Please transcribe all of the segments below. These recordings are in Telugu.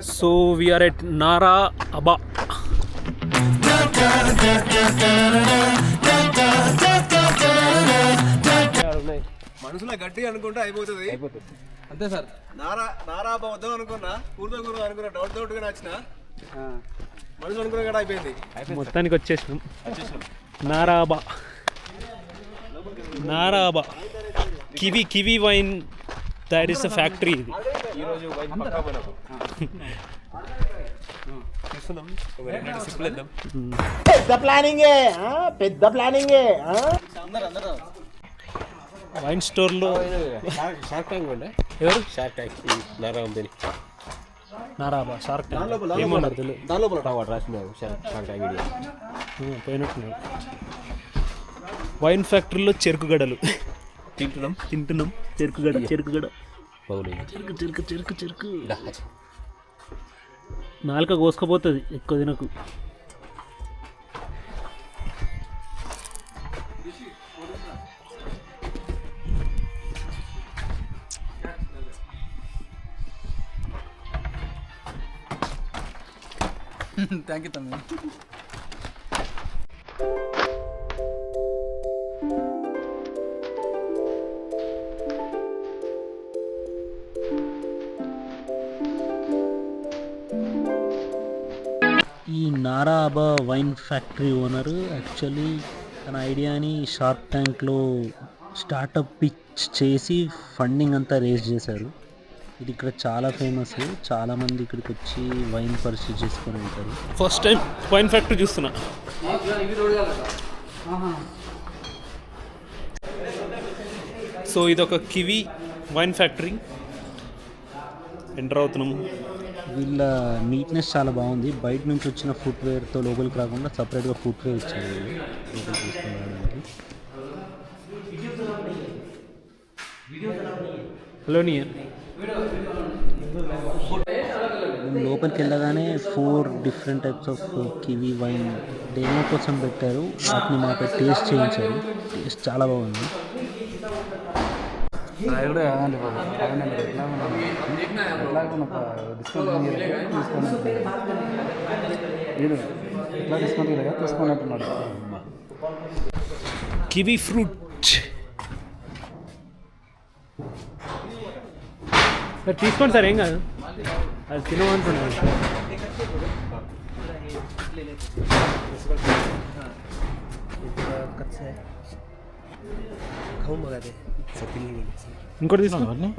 So we are at Nara Aba. మనసులో గట్టిగా అనుకుంటే అయిపోతుంది అంతే సార్. నారా వద్దాం అనుకున్నా కూర్చో అనుకున్నా డౌట్ గా నచ్చిన మనసులో అనుకున్నా కూడా అయిపోయింది. మొత్తానికి వచ్చేసినాం నారాబా. నారాబా కివి వైన్ తయారీస్ ఫ్యాక్టరీ ఇది. ఈరోజు పెద్ద ప్లానింగ్ వైన్ స్టోర్లో షార్క్ ట్యాంక్ ఎవరు షార్క్ ట్యాంక్ నారా ఉంది నారాబా షార్క్ ట్యాంక్ ఏమన్నారు తెలియదు. దానిలో రాసిన షార్క్ ట్యాంక్ వీడియో పోయినట్టున్నారు. వైన్ ఫ్యాక్టరీలో చెరుకుగడలు తింటున్నాం. చెరుకుగడ చెరుకు నాలుక కోసుకపోతుంది ఎక్కువ తినకు. థ్యాంక్ యూ తమ్మి. ఈ నారాబా వైన్ ఫ్యాక్టరీ ఓనర్ యాక్చువల్లీ తన ఐడియాని షార్క్ ట్యాంక్లో స్టార్టప్ పిచ్ చేసి ఫండింగ్ అంతా రేజ్ చేశారు. ఇది ఇక్కడ చాలా ఫేమస్. చాలామంది ఇక్కడికి వచ్చి వైన్ పర్చేజ్ చేసుకొని వెళ్తారు. ఫస్ట్ టైం వైన్ ఫ్యాక్టరీ చూస్తున్నా. సో ఇది ఒక కివి వైన్ ఫ్యాక్టరీ. ఎంటర్ అవుతున్నాం. వీళ్ళ నీట్నెస్ చాలా బాగుంది. బయట నుంచి వచ్చిన ఫుట్వేర్తో లోపలికి రాకుండా సపరేట్గా ఫుట్వేర్ ఇచ్చారు లోపలికి తీసుకురావడానికి. హలో మేము లోపలికి వెళ్ళగానే 4 different types of kiwi wine demo కోసం పెట్టారు. వాటిని మాకు టేస్ట్ చేయించారు. టేస్ట్ చాలా బాగుంది. కివి ఫ్రూట్ తీసుకోండి సార్, ఏం కాదు. అది తినమంటున్నాను. ఇంకోటి తీసుకోండి.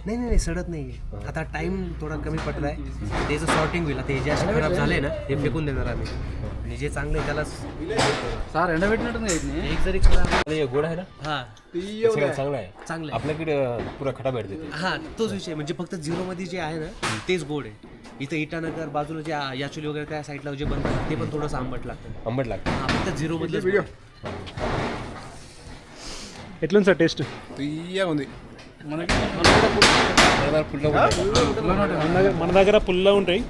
नहीं सड़त नहीं है. आता टाइम थोडा कमी पडलाय. त्याचं सॉर्टिंग होईल. आता हे जे असे खराब झाले ना हे फेकून देणार आम्ही. आणि जे चांगले त्याला సార్ ఎండబెట్టినట్టుంది ఇది. एक जरी खराब गोड आहे ना, हा चांगला आहे. चांगलं आहे. आपल्याकडे पुरा खटा भेटते. हा तोच विषय. म्हणजे फक्त 0 मध्ये जे आहे ना तेच गोड आहे. इथं इटानगर बाजूला जे याचुली वगैरे काय साईडला जे बनतात ते पण थोडंसं आंबट लागतं. आंबट लागतं. हा फक्त 0 मधलं ఎట్లుంది సార్ టేస్ట్? తీయగా ఉంది. మన దగ్గర పుల్ల ఉంటాయి,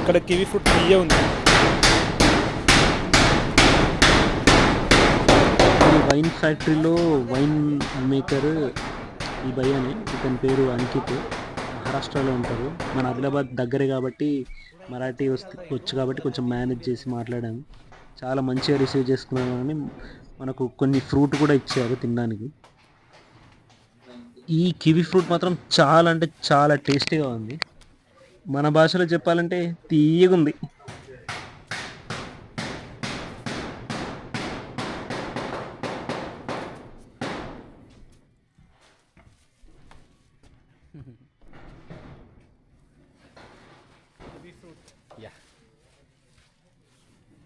ఇక్కడ కివి ఫ్రూట్ తీయ ఉంది. ఈ వైన్ ఫ్యాక్టరీలో వైన్ మేకర్ ఈ భయ్యానే. ఇతని పేరు అంకిత్. మహారాష్ట్రలో ఉంటారు. మన ఆదిలాబాద్ దగ్గరే కాబట్టి మరాఠీ వచ్చు కాబట్టి కొంచెం మేనేజ్ చేసి మాట్లాడాము. చాలా మంచిగా రిసీవ్ చేసుకున్నాను. కానీ మనకు కొన్ని ఫ్రూట్ కూడా ఇచ్చారు తినడానికి. ఈ కివి ఫ్రూట్ మాత్రం చాలా అంటే చాలా టేస్టీగా ఉంది. మన భాషలో చెప్పాలంటే తీయగా ఉంది.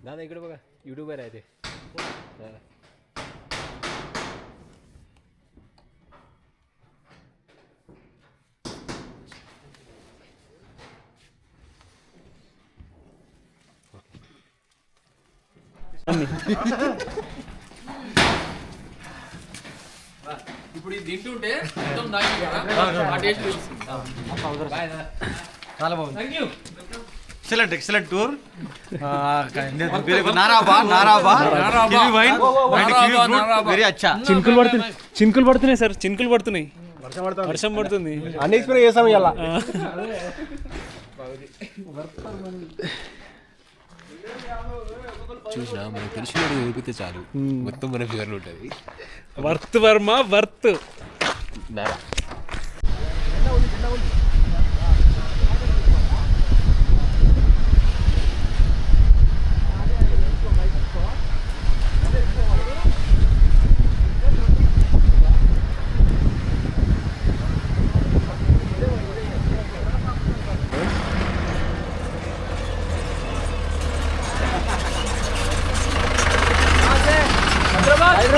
दादा इकडे बघा, युट्यूबर आहे ते. ఇప్పుడు ఇది తింటుంటే మొత్తం దాగి కదా ఆ టేస్ట్ చాలా బాగుంది. Thank you. excellent tour. Naraba. Kiwi wine and kiwi fruit very acha. చినుకులు పడుతున్నాయి సార్, చినుకులు పడుతున్నాయి, వర్షం పడుతుంది. అన్ని ఎక్స్పీరియన్స్ చేసాం ఇలా. చూసినా మనకు తెలిసిన ఊపితే చాలు, మొత్తం మన ఫిగర్లు ఉంటుంది. వర్త్ వర్మ వర్త్.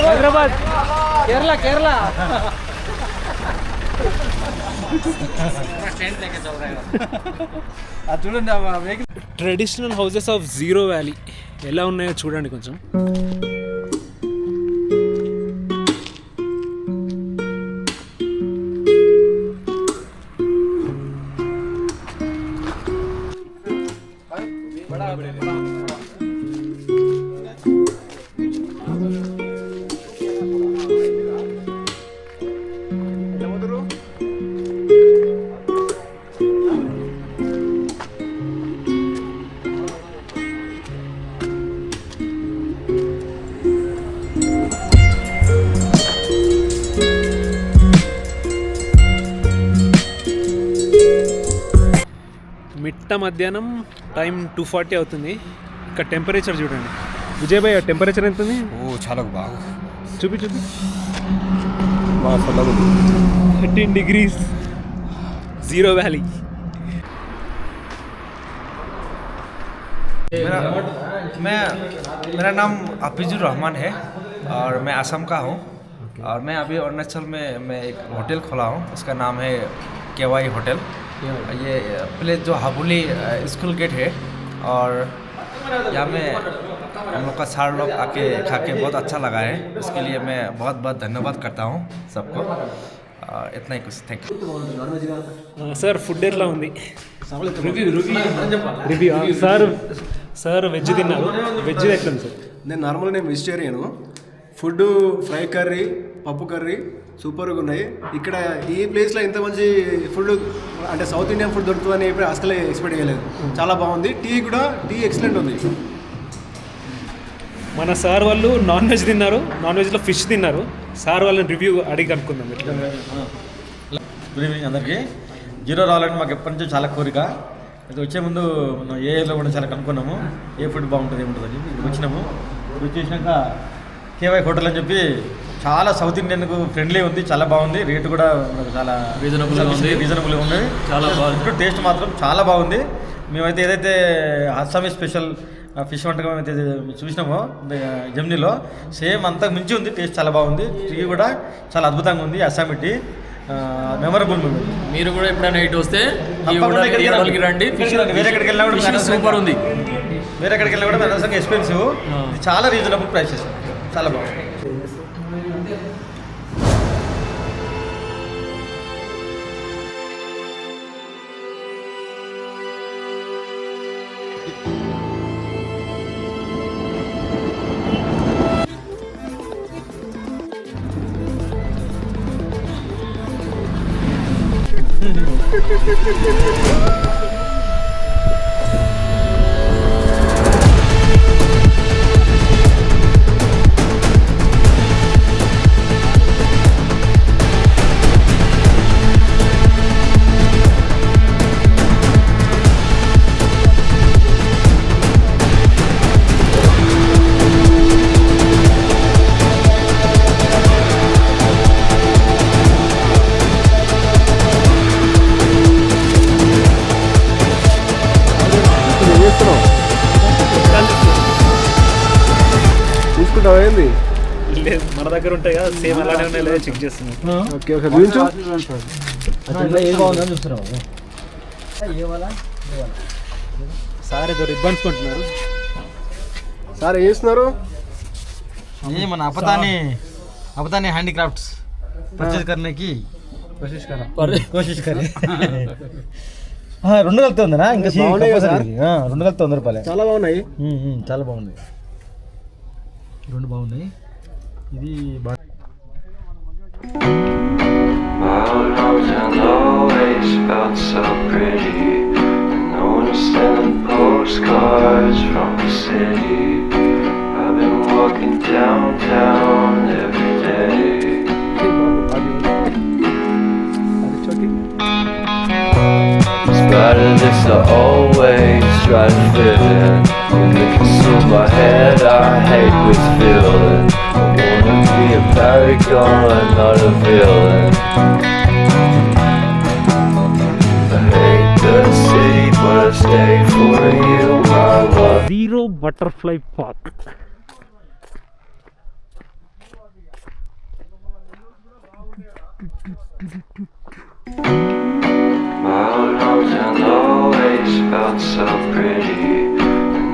హైదరాబాద్, కేరళ. చూడండి traditional houses of Ziro valley ఎలా ఉన్నాయో చూడండి కొంచెం. మిట్ట మధ్యాహ్నం టైం 2:40 అవుతుంది. ఇక్కడ టెంపరేచర్ చూడండి విజయ్ భాయ్, టెంపరేచర్ ఎంత ఉంది? ఓ చాలా బాగా చూపి బాగా చల్లగా 13 degrees जीरो वैली. मेरा नाम हफीजुर रहमान है और मैं असम का हूँ. और मैं अभी अरुणाचल में मैं एक होटल खोला हूँ, उसका नाम है केवाई होटल. ये प्लेस जो हाबुली स्कूल गेट है और यहाँ में हम लोग का सार लोग आके खा के बहुत अच्छा लगा है. उसके लिए मैं बहुत बहुत धन्यवाद करता हूँ सबको. इतना ही कुछ. Thank you sir. फुड एट्ला ఉంది? రివ్యూ సార్ వెజ్ తిన్నారు. వెజ్ ఎట్లా ఉంది సార్? నేను నార్మల్గా నేను వెజిటేరియను. ఫుడ్ ఫ్రై కర్రీ, పప్పు కర్రీ సూపర్గా ఉన్నాయి. ఇక్కడ ఈ ప్లేస్లో ఇంత మంచి ఫుడ్ అంటే సౌత్ ఇండియన్ ఫుడ్ దొరుకుతుందని చెప్పి అసలు ఎక్స్పెక్ట్ చేయలేదు. చాలా బాగుంది. టీ ఎక్సలెంట్ ఉంది. మన సార్ వాళ్ళు నాన్ వెజ్ తిన్నారు, నాన్ వెజ్లో ఫిష్ తిన్నారు. సార్ వాళ్ళని రివ్యూ అడిగి కనుక్కుందాం. గుడ్ ఈవినింగ్ అందరికీ. జీరో రావాలంటే మాకు ఎప్పటి నుంచో చాలా కోరిక. అయితే వచ్చే ముందు మనం ఏ ఏరియాలో కూడా చాలా కనుక్కున్నాము, ఏ ఫుడ్ బాగుంటుంది ఏముంటుంది అని చెప్పి వచ్చినాము. వచ్చేసినాక కేవై హోటల్ అని చెప్పి చాలా సౌత్ ఇండియన్కు ఫ్రెండ్లీ ఉంది, చాలా బాగుంది. రేటు కూడా మనకు చాలా రీజనబుల్గా ఉంది. చాలా బాగుంది. టేస్ట్ మాత్రం చాలా బాగుంది. మేమైతే ఏదైతే అస్సామీ స్పెషల్ ఫిష్ వంటకం అయితే చూసినామో జమ్నీలో సేమ్ అంతకు మించి ఉంది. టేస్ట్ చాలా బాగుంది. టీ కూడా చాలా అద్భుతంగా ఉంది. Assami tea memorable movie. మీరు కూడా ఎప్పుడైనా ఇటు వస్తే రండి. వేరే ఎక్కడికి వెళ్ళినా కూడా సూపర్ ఉంది. వేరే ఎక్కడికి వెళ్ళినా కూడా అనవసరంగా ఎక్స్పెన్సివ్. చాలా రీజనబుల్ ప్రైసెస్, చాలా బాగుంది. ఏంది లేదు, మన దగ్గర ఉంటాయి కదా సేమ్ అలానే ఉన్నాయి లేదా చెక్ చేస్తున్నాం. ఓకే ఓకే చూపించు. సార్ ఏదో రిబ్బన్స్ కొంటున్నారు. సార్ ఏం చేస్తున్నారు? మన अपतानी हैंडीक्राफ्ट्स परचेज करने की कोशिश कर రెండు కలితే ఉందనా ఇంకా బాగున్నాయి కదా సార్? రెండు కలితే 100 రూపాయలు. చాలా బాగున్నాయి. చాలా బాగుంది. రెండు బాగున్నాయి. ఇది My hometown always felt so pretty. No one's sending postcards from the city. I've been walking downtown every day. Spite of this, I always try to fit in. When they consume my head, I hate this feeling. I wanna be a paragon, not a villain. I hate the city, but I stay for you, my love. Zero butterfly park. My old hometown always felt so pretty.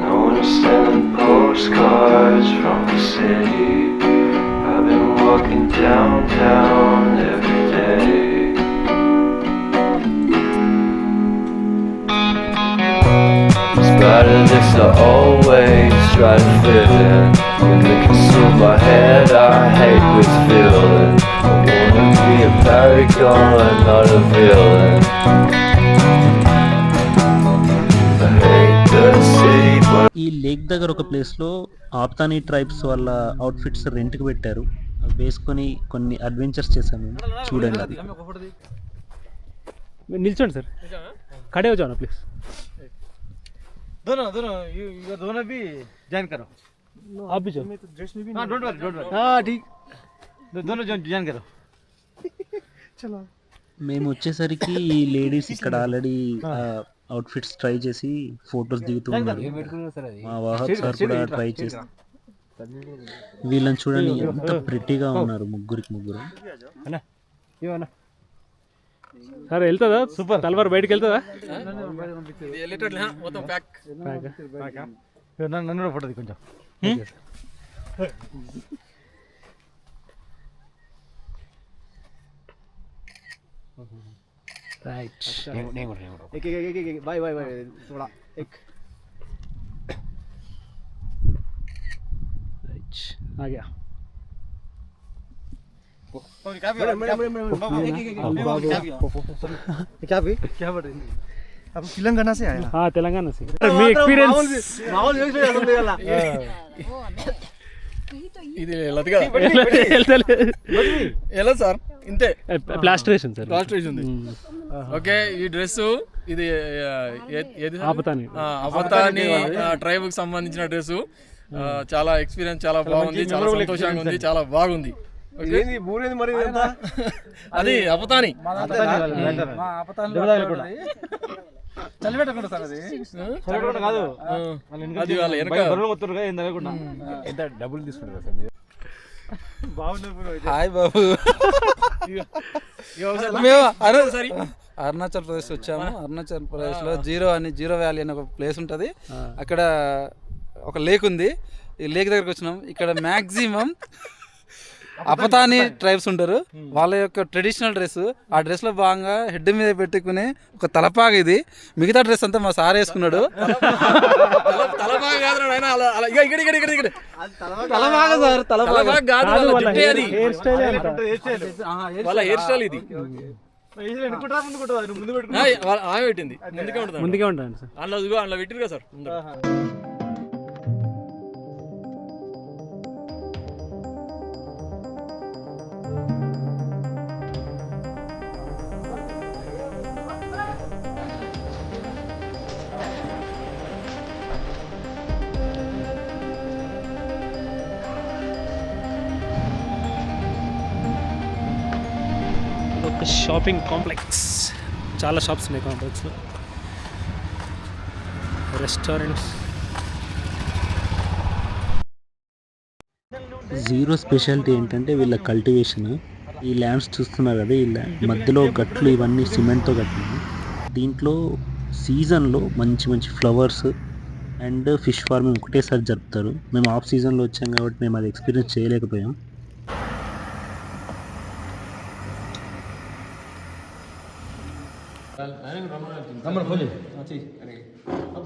No one's sending postcards from the city. I've been walking downtown every day. In spite of this, I always try to fit in. When they consume my head, I hate this feeling. I wanna be a paragon, not a villain. I hate the city, but ఈ లేక్ దగ్గర ఒక ప్లేస్లో ఆప్తానీ ట్రైబ్స్ వాళ్ళ అవుట్ఫిట్స్ రెంట్కి పెట్టారు. అవి వేసుకొని కొన్ని అడ్వెంచర్స్ చేశాను. చూడండి అది. నిల్చోండి సార్. ఖడే हो जाओ ना प्लीज. दोनों भी ज्वाइन करो. आप भी जाओ. हाँ डोंट वरी. हाँ ठीक. दोनों ज्वाइन करो. మేము వచ్చేసరికి ఈ లేడీస్ ఇక్కడ ఆల్రెడీ అవుట్ఫిట్స్ ట్రై చేసి ఫొటోస్ దిగుతున్నారు. మా వాహక్ సార్ కూడా ట్రై చేస్తారు. వీళ్ళని చూడండి ఎంత ప్రిటీగా ఉన్నారు ముగ్గురు. సార్ వెళ్తుందా? సూపర్. తలవారు బయటకు వెళ్తుందా? నన్ను ఫోటో కొంచెం. రైట్. बाय बाय बाय थोड़ा एक రైట్ आ गया. क्या बोल रहे अब तेलंगाना से आया. हाँ तेलंगाना से. మీ ఎక్స్పీరియన్స్ ఇది లతిగా ఎలా సార్ ఇంతే ప్లాస్టరేషన్ సార్. ప్లాస్టరేషన్ ఉంది. ఓకే ఈ డ్రెస్ ఇది ఏది ఆపతాని ట్రైబ్ కి సంబంధించిన డ్రెస్. చాలా ఎక్స్పీరియన్స్ చాలా బాగుంది. చాలా సంతోషంగా ఉంది. చాలా బాగుంది. అది అపతాని చలిపెట్టకుండా సార్ అది కాదు. అది వాళ్ళ వెనక ఎంత డబ్బులు తీసుకుంటారు సార్ మీరు? హాయ్ బాబు. మేము అరుణాచల్ ప్రదేశ్ వచ్చాము. అరుణాచల్ ప్రదేశ్లో జీరో వ్యాలీ అనే ఒక ప్లేస్ ఉంటుంది. అక్కడ ఒక లేక్ ఉంది. ఈ లేక్ దగ్గరకు వచ్చినాం. ఇక్కడ మ్యాక్సిమం అపతాని ట్రైబ్స్ ఉంటారు. వాళ్ళ యొక్క ట్రెడిషనల్ డ్రెస్, ఆ డ్రెస్లో భాగంగా హెడ్ మీద పెట్టుకునే ఒక తలపాగా ఇది. మిగతా డ్రెస్ అంతా మా సార్ వేసుకున్నాడు. ముందుకే ఉంటాను సార్. అందులో పెట్టిరు కదా సార్. ఒక షాపింగ్ కాంప్లెక్స్. చాలా షాప్స్ ఉన్నాయి కాంప్లెక్స్లో. రెస్టారెంట్స్. జీరో స్పెషాలిటీ ఏంటంటే వీళ్ళ కల్టివేషన్. ఈ ల్యాండ్స్ చూస్తున్నారు కదా, ఈ ల్యాండ్ మధ్యలో గట్లు ఇవన్నీ సిమెంట్తో కట్టినాయి. దీంట్లో సీజన్లో మంచి మంచి ఫ్లవర్స్ అండ్ ఫిష్ ఫార్మింగ్ ఒకటేసారి జరుపుతారు. మేము ఆఫ్ సీజన్లో వచ్చాం కాబట్టి మేము అది ఎక్స్పీరియన్స్ చేయలేకపోయాం. నంబర్ ఫోన్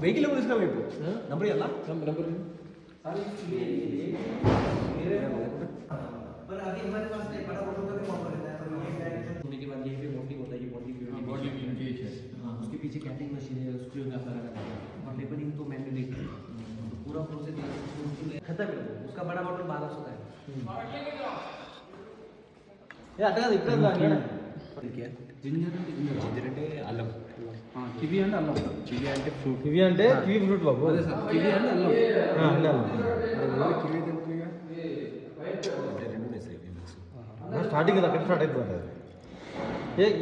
వెహికల్ ఎవరు తీసుకున్నావు ఇప్పుడు నంబర్ ఎలా उसके पीछे कैटिंग मशीन है, उसको का सारा और लेबलिंग तो मैनुअली पूरा प्रोसेस खत्म है उसका बड़ा मॉडल 1200 का है జింజర్ అంటే అల్లం కివి అంటే అల్లం కివి అంటే ఫ్రూట్ కివి అంటే కివి ఫ్రూట్ బాబు అదే సార్ కివి అంటే అల్లం స్టార్టింగ్ అక్కడ స్టార్ట్ అవుతుంది